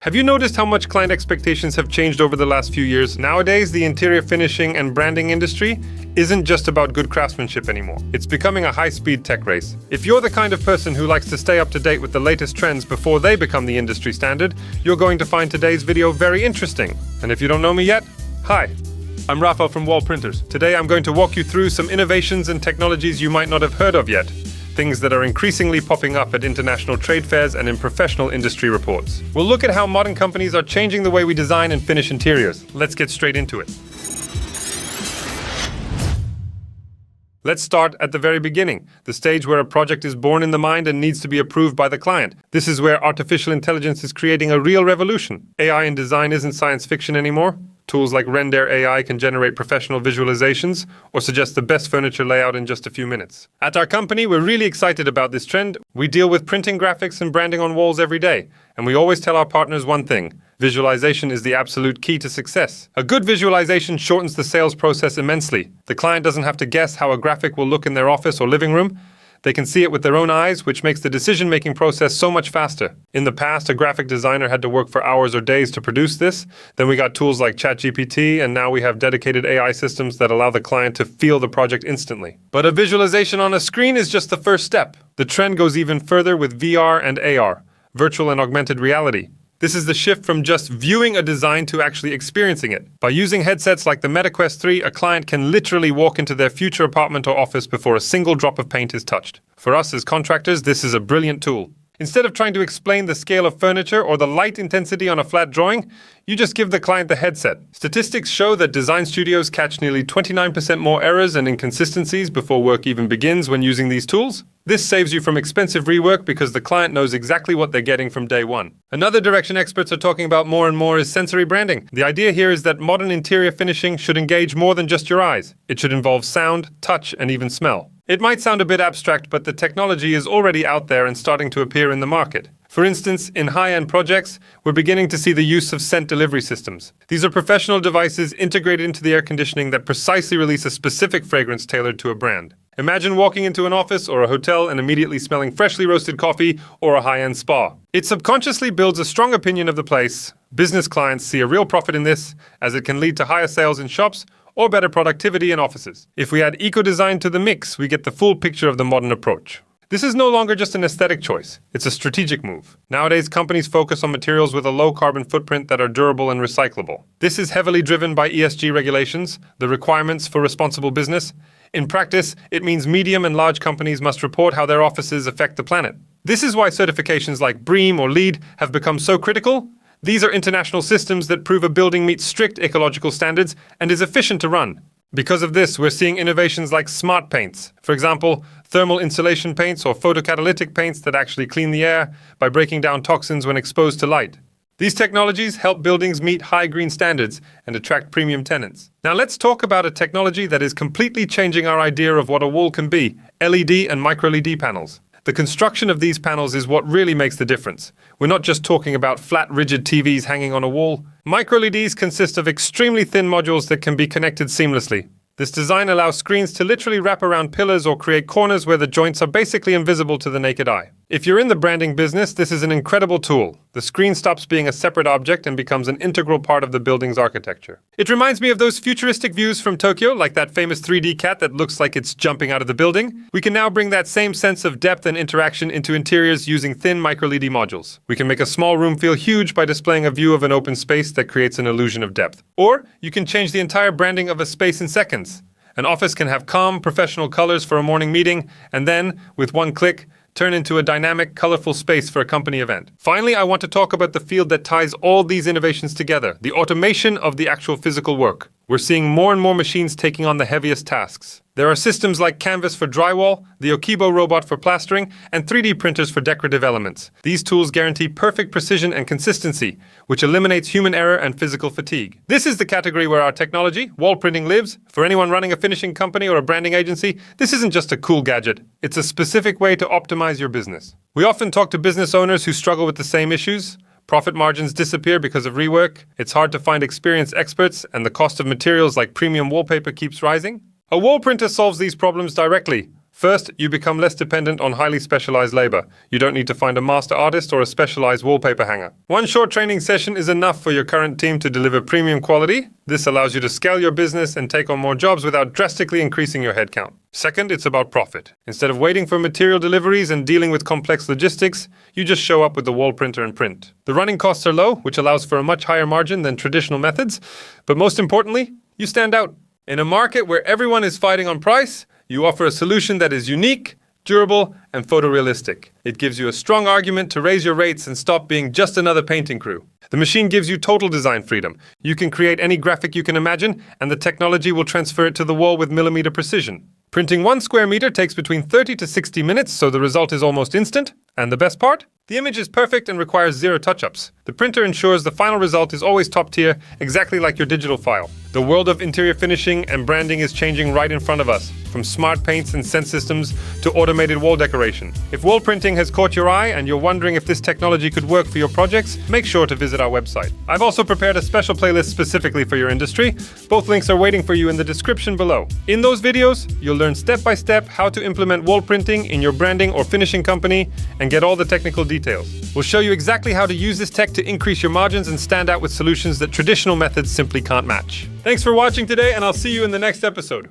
Have you noticed how much client expectations have changed over the last few years? Nowadays, the interior finishing and branding industry isn't just about good craftsmanship anymore. It's becoming a high-speed tech race. If you're the kind of person who likes to stay up to date with the latest trends before they become the industry standard, you're going to find today's video very interesting. And if you don't know me yet, hi. I'm Rafael from Wall Printers. Today I'm going to walk you through some innovations and technologies you might not have heard of yet. Things that are increasingly popping up at international trade fairs and in professional industry reports. We'll look at how modern companies are changing the way we design and finish interiors. Let's get straight into it. Let's start at the very beginning, the stage where a project is born in the mind and needs to be approved by the client. This is where artificial intelligence is creating a real revolution. AI in design isn't science fiction anymore. Tools like Render AI can generate professional visualizations or suggest the best furniture layout in just a few minutes. At our company, we're really excited about this trend. We deal with printing graphics and branding on walls every day, and we always tell our partners one thing: visualization is the absolute key to success. A good visualization shortens the sales process immensely. The client doesn't have to guess how a graphic will look in their office or living room. They can see it with their own eyes, which makes the decision-making process so much faster. In the past, a graphic designer had to work for hours or days to produce this. Then we got tools like ChatGPT, and now we have dedicated AI systems that allow the client to feel the project instantly. But a visualization on a screen is just the first step. The trend goes even further with VR and AR, virtual and augmented reality. This is the shift from just viewing a design to actually experiencing it. By using headsets like the MetaQuest 3, a client can literally walk into their future apartment or office before a single drop of paint is touched. For us as contractors, this is a brilliant tool. Instead of trying to explain the scale of furniture or the light intensity on a flat drawing, you just give the client the headset. Statistics show that design studios catch nearly 29% more errors and inconsistencies before work even begins when using these tools. This saves you from expensive rework because the client knows exactly what they're getting from day one. Another direction experts are talking about more and more is sensory branding. The idea here is that modern interior finishing should engage more than just your eyes. It should involve sound, touch, and even smell. It might sound a bit abstract, but the technology is already out there and starting to appear in the market. For instance, in high-end projects, we're beginning to see the use of scent delivery systems. These are professional devices integrated into the air conditioning that precisely release a specific fragrance tailored to a brand. Imagine walking into an office or a hotel and immediately smelling freshly roasted coffee or a high-end spa. It subconsciously builds a strong opinion of the place. Business clients see a real profit in this, as it can lead to higher sales in shops or better productivity in offices. If we add eco-design to the mix, we get the full picture of the modern approach. This is no longer just an aesthetic choice, it's a strategic move. Nowadays, companies focus on materials with a low carbon footprint that are durable and recyclable. This is heavily driven by ESG regulations, the requirements for responsible business. In practice, it means medium and large companies must report how their offices affect the planet. This is why certifications like BREEAM or LEED have become so critical. These are international systems that prove a building meets strict ecological standards and is efficient to run. Because of this, we're seeing innovations like smart paints. For example, thermal insulation paints or photocatalytic paints that actually clean the air by breaking down toxins when exposed to light. These technologies help buildings meet high green standards and attract premium tenants. Now let's talk about a technology that is completely changing our idea of what a wall can be: LED and MicroLED panels. The construction of these panels is what really makes the difference. We're not just talking about flat, rigid TVs hanging on a wall. MicroLEDs consist of extremely thin modules that can be connected seamlessly. This design allows screens to literally wrap around pillars or create corners where the joints are basically invisible to the naked eye. If you're in the branding business, this is an incredible tool. The screen stops being a separate object and becomes an integral part of the building's architecture. It reminds me of those futuristic views from Tokyo, like that famous 3D cat that looks like it's jumping out of the building. We can now bring that same sense of depth and interaction into interiors using thin MicroLED modules. We can make a small room feel huge by displaying a view of an open space that creates an illusion of depth. Or you can change the entire branding of a space in seconds. An office can have calm, professional colors for a morning meeting, and then, with one click, turn into a dynamic, colorful space for a company event. Finally, I want to talk about the field that ties all these innovations together: the automation of the actual physical work. We're seeing more and more machines taking on the heaviest tasks. There are systems like Canvas for drywall, the Okibo robot for plastering, and 3D printers for decorative elements. These tools guarantee perfect precision and consistency, which eliminates human error and physical fatigue. This is the category where our technology, wall printing, lives. For anyone running a finishing company or a branding agency, this isn't just a cool gadget. It's a specific way to optimize your business. We often talk to business owners who struggle with the same issues. Profit margins disappear because of rework. It's hard to find experienced experts, and the cost of materials like premium wallpaper keeps rising. A wall printer solves these problems directly. First, you become less dependent on highly specialized labor. You don't need to find a master artist or a specialized wallpaper hanger. One short training session is enough for your current team to deliver premium quality. This allows you to scale your business and take on more jobs without drastically increasing your headcount. Second, it's about profit. Instead of waiting for material deliveries and dealing with complex logistics, you just show up with the wall printer and print. The running costs are low, which allows for a much higher margin than traditional methods. But most importantly, you stand out. In a market where everyone is fighting on price, you offer a solution that is unique, durable, and photorealistic. It gives you a strong argument to raise your rates and stop being just another painting crew. The machine gives you total design freedom. You can create any graphic you can imagine, and the technology will transfer it to the wall with millimeter precision. Printing 1 square meter takes between 30 to 60 minutes, so the result is almost instant. And the best part? The image is perfect and requires 0 touch-ups. The printer ensures the final result is always top tier, exactly like your digital file. The world of interior finishing and branding is changing right in front of us, from smart paints and scent systems to automated wall decoration. If wall printing has caught your eye and you're wondering if this technology could work for your projects, make sure to visit our website. I've also prepared a special playlist specifically for your industry. Both links are waiting for you in the description below. In those videos, you'll learn step-by-step how to implement wall printing in your branding or finishing company and get all the technical details. We'll show you exactly how to use this tech to increase your margins and stand out with solutions that traditional methods simply can't match. Thanks for watching today, and I'll see you in the next episode.